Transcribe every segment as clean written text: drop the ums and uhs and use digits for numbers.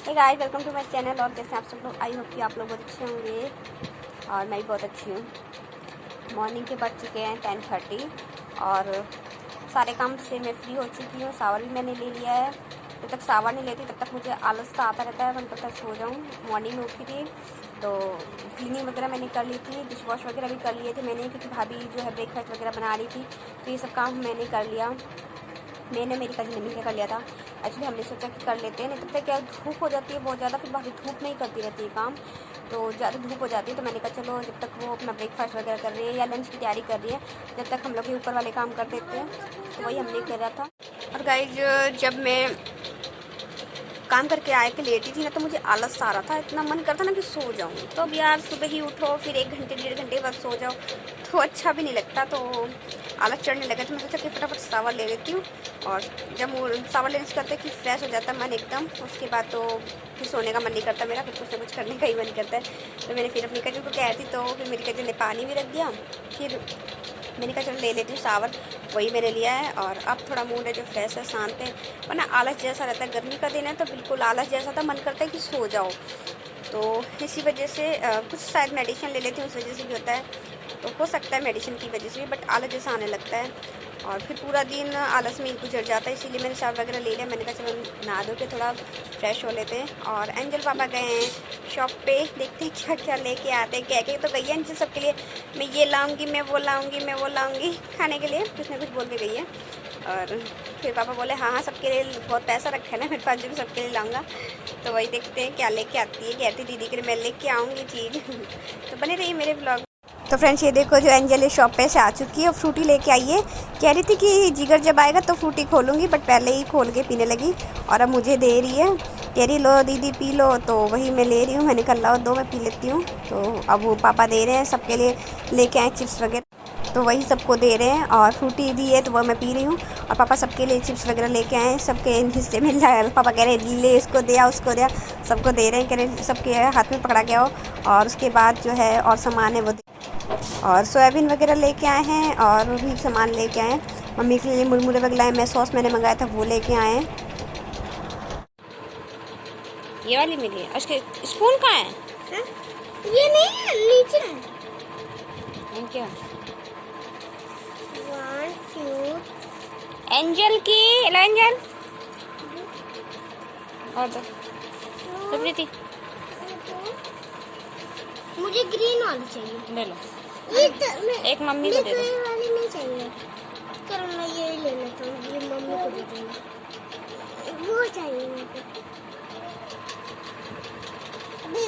Hey guys, welcome to my channel. और कैसे आप सब लोग? आई होप कि आप लोग बहुत अच्छे होंगे और मैं भी बहुत अच्छी हूँ। मॉर्निंग के बज चुके हैं 10:30 और सारे काम से मैं फ्री हो चुकी हूँ। शावर भी मैंने ले लिया है। जब तक शावर नहीं लेती तब तक मुझे आलस सा आता रहता है, मैं तब तक सो जाऊँ। मॉर्निंग में उठी थी तो क्लीनिंग वगैरह मैंने कर ली थी, डिश वॉश वगैरह भी कर लिए थे मैंने, क्योंकि भाभी जो है ब्रेकफास्ट वगैरह बना रही थी, तो ये सब काम मैंने कर लिया। मैंने मेरी कज़न ने मिलकर कर लिया था। एक्चुअली हमने सोचा कि कर लेते हैं, नहीं तब तक क्या धूप हो जाती है बहुत ज़्यादा, फिर भाभी धूप में ही करती रहती है काम, तो ज़्यादा धूप हो जाती है। तो मैंने कहा चलो जब तक वो अपना ब्रेकफास्ट वगैरह कर रही है या लंच की तैयारी कर रही है, जब तक हम लोग ये ऊपर वाले काम कर देते हैं, तो वही हमने कर रहा था। और गाइज, जब मैं काम करके आए के लेटी थी ना, तो मुझे आलस आ रहा था, इतना मन करता ना कि सो जाऊँ। तो अब यार सुबह ही उठो, फिर 1 घंटे 1.5 घंटे बाद सो जाओ तो अच्छा भी नहीं लगता, तो आलस चढ़ने लगा। तो मैं सोचा कि फटाफट शावर ले लेती हूँ, और जब वो शावर लेने से करते कि फ्रेश हो जाता मन एकदम, उसके बाद तो फिर सोने का मन नहीं करता मेरा, फिर कुछ ना कुछ करने का ही मन करता है। तो मैंने फिर अपनी कजन को कह थी, तो फिर मेरी कजन ने पानी भी रख दिया। फिर मैंने कहा चलो ले लेती हूँ शावर, वही मैंने लिया है। और अब थोड़ा मूड है जो फ्रेश है, शांत है, वरना आलस जैसा रहता है। गर्मी का दिन है तो बिल्कुल आलस जैसा था, मन करता है कि सो जाओ। तो इसी वजह से कुछ शायद मेडिसिन ले लेती हूँ, उस वजह से भी होता है। तो हो सकता है मेडिसिन की वजह से भी, बट आलस जैसा आने लगता है और फिर पूरा दिन आलस में ही गुजर जाता है। इसीलिए मैंने शावर वगैरह ले लिया। मैंने कहा चलो नहा धो के थोड़ा फ्रेश हो लेते हैं। और एंजल पापा गए हैं शॉप पे, देखते हैं क्या क्या लेके आते हैं। कह के तो गई है एंजल सबके लिए, मैं ये लाऊंगी, मैं वो लाऊंगी, मैं वो लाऊंगी, खाने के लिए कुछ ना कुछ बोल के गई है। और फिर पापा बोले हाँ हाँ सबके लिए बहुत पैसा रखा है ना मेरे पास, जो सबके लिए लाऊंगा। तो वही देखते हैं क्या लेके आती है। कहती दीदी के लिए मैं लेके आऊँगी चीज़ तो बने रही मेरे ब्लॉग। तो फ्रेंड्स, ये देखो जो एंजल इस शॉप पे से आ चुकी है और फ्रूटी लेके आई है। कह रही थी कि जिगर जब आएगा तो फ्रूटी खोलूँगी, बट पहले ही खोल के पीने लगी और अब मुझे दे रही है। कह रही लो दीदी पी लो, तो वही मैं ले रही हूँ। मैंने कहा लाओ दो, मैं पी लेती हूँ। तो अब वो पापा दे रहे हैं सबके लिए, लेके आए चिप्स वगैरह, तो वही सबको दे रहे हैं। और फ्रूटी दी है तो वह मैं पी रही हूँ। और पापा सबके लिए चिप्स वगैरह लेके आए हैं, सबके हिस्से में पापा कह रहे हैं ले इसको दिया उसको दिया, सबको दे रहे हैं। कह रहे सबके हाथ में पकड़ा गया हो। और उसके बाद जो है और सामान है वो, और सोयाबीन वगैरह लेके आए हैं और भी सामान लेके आए हैं। मम्मी के लिए मुरमुरे वगैरह लाए, मैं सॉस मैंने मंगाया था वो लेके आए हैं। ये वाली मिली है। उसके स्पून कहाँ है? हा? ये नहीं है, नीचे है। Thank you. 1 2 एंजल की, हेलो एंजल। और दो प्रीति, मुझे ग्रीन वाली चाहिए। ले लो। ये एक मम्मी को दे दो। वाली नहीं चाहिए। चलो मैं ये ले लेता हूँ, ये मम्मी को दे दूँगी। वो चाहिए मुझे। अभी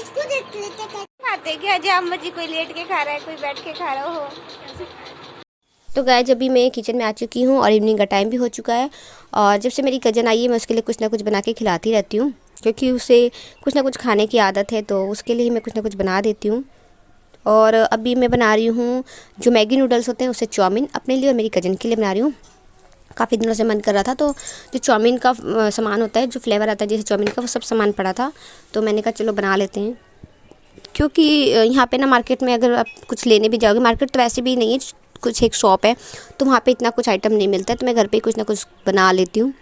इसको देख लेते हैं। खाते क्या जाम जी, कोई लेट के खा रहा है, कोई बैठ के खा रहा हो। तो गाइस, अभी मैं किचन में आ चुकी हूँ और इवनिंग का टाइम भी हो चुका है। और जब से मेरी कज़न आई है मैं उसके लिए कुछ ना कुछ बना के खिलाती रहती हूँ, क्योंकि उसे कुछ ना कुछ खाने की आदत है, तो उसके लिए मैं कुछ ना कुछ बना देती हूँ। और अभी मैं बना रही हूँ जो मैगी नूडल्स होते हैं, उससे चाउमीन अपने लिए और मेरी कज़न के लिए बना रही हूँ। काफ़ी दिनों से मन कर रहा था, तो जो चाउमीन का सामान होता है, जो फ्लेवर आता है जैसे चाउमीन का, वो सब सामान पड़ा था, तो मैंने कहा चलो बना लेते हैं। क्योंकि यहाँ पे ना मार्केट में अगर आप कुछ लेने भी जाओगे, मार्केट तो वैसे भी नहीं है, कुछ एक शॉप है, तो वहाँ पे इतना कुछ आइटम नहीं मिलता है, तो मैं घर पे कुछ ना कुछ बना लेती हूँ।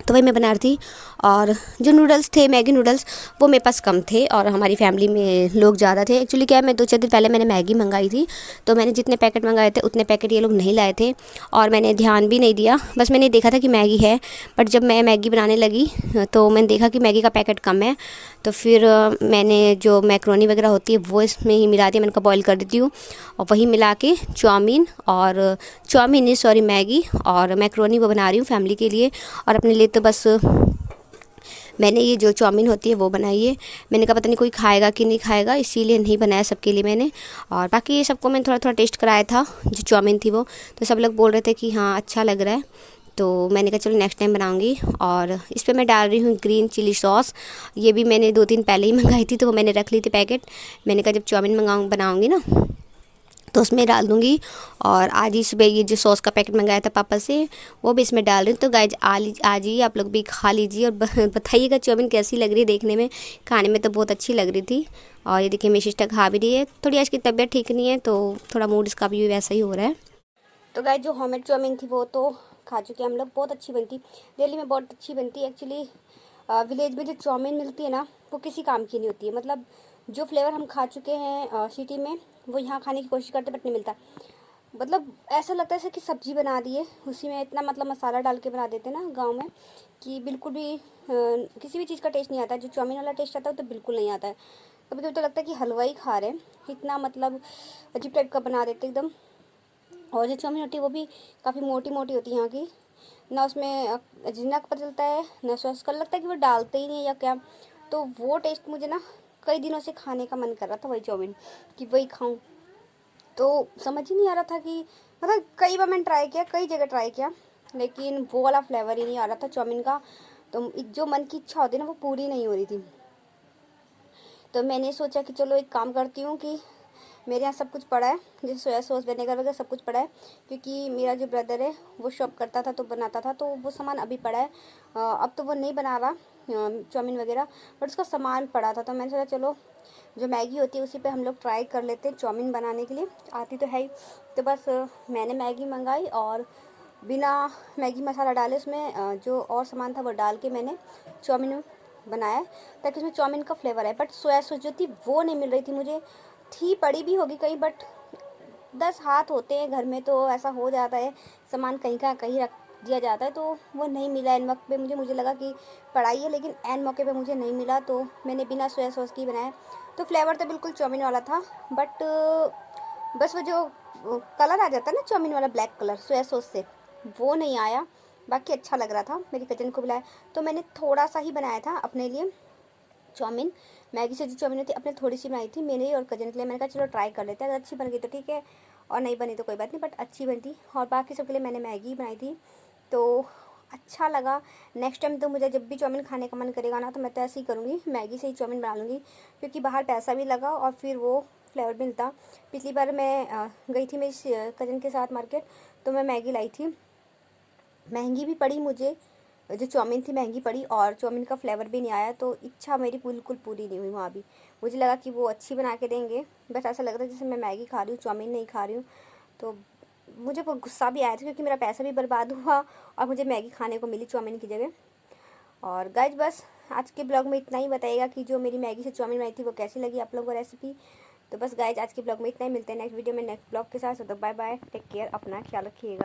तो वही मैं बना रही थी। और जो नूडल्स थे, मैगी नूडल्स, वो मेरे पास कम थे और हमारी फैमिली में लोग ज़्यादा थे। एक्चुअली क्या है, मैं 2-4 दिन पहले मैंने मैगी मंगाई थी, तो मैंने जितने पैकेट मंगाए थे उतने पैकेट ये लोग नहीं लाए थे और मैंने ध्यान भी नहीं दिया। बस मैंने देखा था कि मैगी है, बट जब मैं मैगी बनाने लगी तो मैंने देखा कि मैगी का पैकेट कम है। तो फिर मैंने जो मैक्रोनी वगैरह होती है वो इसमें ही मिला दिया। मैंने कहा बॉईल कर देती हूँ, और वही मिला के चाउमीन नहीं सॉरी मैगी और मैक्रोनी वो बना रही हूँ फैमिली के लिए। और अपने लिए तो बस मैंने ये जो चाउमीन होती है वो बनाई है। मैंने कहा पता नहीं कोई खाएगा कि नहीं खाएगा, इसीलिए नहीं बनाया सबके लिए मैंने। और बाकी ये सबको मैंने थोड़ा थोड़ा टेस्ट कराया था, जो चाउमीन थी वो, तो सब लोग बोल रहे थे कि हाँ अच्छा लग रहा है। तो मैंने कहा चलो नेक्स्ट टाइम बनाऊंगी। और इस पर मैं डाल रही हूँ ग्रीन चिली सॉस। ये भी मैंने 2 दिन पहले ही मंगाई थी, तो वो मैंने रख ली थी पैकेट। मैंने कहा जब चाउमीन बनाऊंगी ना तो उसमें डाल दूँगी। और आज ही सुबह ये जो सॉस का पैकेट मंगाया था पापा से, वो भी इसमें डाल रही हूँ। तो गाइज आ जाइए, आप लोग भी खा लीजिए और बताइएगा चाउमीन कैसी लग रही है देखने में। खाने में तो बहुत अच्छी लग रही थी। और ये देखिए मेरी सिस्टर खा भी रही है। थोड़ी आज की तबीयत ठीक नहीं है, तो थोड़ा मूड इसका भी वैसा ही हो रहा है। तो गाइस, जो होममेड चाउमीन थी वो तो खा चुके हम लोग। बहुत अच्छी बनती, दिल्ली में बहुत अच्छी बनती है एक्चुअली। विलेज में जो चाउमीन मिलती है ना वो किसी काम की नहीं होती है। मतलब जो फ्लेवर हम खा चुके हैं सिटी में वो यहाँ खाने की कोशिश करते बट नहीं मिलता। मतलब ऐसा लगता है जैसे कि सब्जी बना दी है, उसी में इतना मतलब मसाला डाल के बना देते हैं ना गांव में कि बिल्कुल भी किसी भी चीज़ का टेस्ट नहीं आता है। जो चाउमीन वाला टेस्ट आता है तो बिल्कुल नहीं आता है। कभी कभी तो लगता है कि हलवा ही खा रहे हैं, इतना मतलब अजीब टाइप का बना देते एकदम। और जो चाउमीन होती है वो भी काफ़ी मोटी मोटी होती है यहाँ की, ना उसमें अजीना का पता चलता है ना सॉस का, लगता है कि वो डालते ही नहीं है या क्या। तो वो टेस्ट मुझे ना कई दिनों से खाने का मन कर रहा था, वही चाउमीन कि वही खाऊं। तो समझ ही नहीं आ रहा था कि मतलब कई बार मैंने ट्राई किया, कई जगह ट्राई किया, लेकिन वो वाला फ्लेवर ही नहीं आ रहा था चाउमीन का। तो जो मन की इच्छा होती है ना वो पूरी नहीं हो रही थी। तो मैंने सोचा कि चलो एक काम करती हूँ कि मेरे यहाँ सब कुछ पड़ा है, जैसे सोया सॉस विनेगर वगैरह सब कुछ पड़ा है, क्योंकि मेरा जो ब्रदर है वो शॉप करता था तो बनाता था, तो वो सामान अभी पड़ा है। अब तो वो नहीं बना रहा चाउमीन वगैरह, बट उसका सामान पड़ा था। तो मैंने सोचा चलो जो मैगी होती है उसी पे हम लोग ट्राई कर लेते हैं चाउमीन बनाने के लिए, आती तो है ही। तो बस मैंने मैगी मंगाई और बिना मैगी मसाला डाले उसमें जो और सामान था वो डाल के मैंने चाउमीन बनाया ताकि उसमें चाउमीन का फ्लेवर है। बट सोया सॉस जो थी वो नहीं मिल रही थी मुझे, थी पड़ी भी होगी कहीं, बट 10 हाथ होते हैं घर में तो ऐसा हो जाता है, सामान कहीं का कहीं रख दिया जाता है, तो वो नहीं मिला एन वक्त पे। मुझे लगा कि पढ़ाई है, लेकिन एन मौके पे मुझे नहीं मिला, तो मैंने बिना सोया सॉस की बनाया। तो फ्लेवर तो बिल्कुल चाउमीन वाला था, बट बस वो जो कलर आ जाता है ना चाउमीन वाला ब्लैक कलर सोया सॉस से, वो नहीं आया। बाकी अच्छा लग रहा था। मेरी कज़न को बुलाया तो मैंने थोड़ा सा ही बनाया था अपने लिए चाउमीन। मैगी से जो चाउमीन होती है अपने थोड़ी सी बनाई थी मेरे और कज़न के लिए। मैंने कहा चलो ट्राई कर लेते हैं, अगर अच्छी बन गई तो ठीक है और नहीं बनी तो कोई बात नहीं, बट अच्छी बनी थी। और बाकी सबके लिए मैंने मैगी बनाई थी तो अच्छा लगा। नेक्स्ट टाइम तो मुझे जब भी चाउमीन खाने का मन करेगा ना तो मैं तो ऐसे ही करूँगी, मैगी से ही चाउमीन बना लूँगी, क्योंकि बाहर पैसा भी लगा और फिर वो फ्लेवर भी मिलता। पिछली बार मैं गई थी मेरी कज़न के साथ मार्केट, तो मैं मैगी लाई थी, महंगी भी पड़ी मुझे, जो चाउमीन थी महंगी पड़ी और चाउमीन का फ्लेवर भी नहीं आया। तो इच्छा मेरी बिल्कुल पूरी नहीं हुई वहाँ भी। मुझे लगा कि वो अच्छी बना के देंगे, बस ऐसा लग रहा है जैसे मैं मैगी खा रही हूँ चाउमीन नहीं खा रही हूँ। तो मुझे बहुत गुस्सा भी आया था क्योंकि मेरा पैसा भी बर्बाद हुआ और मुझे मैगी खाने को मिली चाउमीन की जगह। और गाइस बस आज के ब्लॉग में इतना ही बताइएगा कि जो मेरी मैगी से चाउमीन बनाई थी वो कैसी लगी आप लोगों को रेसिपी। तो बस गाइस आज के ब्लॉग में इतना ही, मिलते हैं नेक्स्ट वीडियो में नेक्स्ट ब्लॉग के साथ। तो बाय बाय, टेक केयर, अपना ख्याल रखिएगा।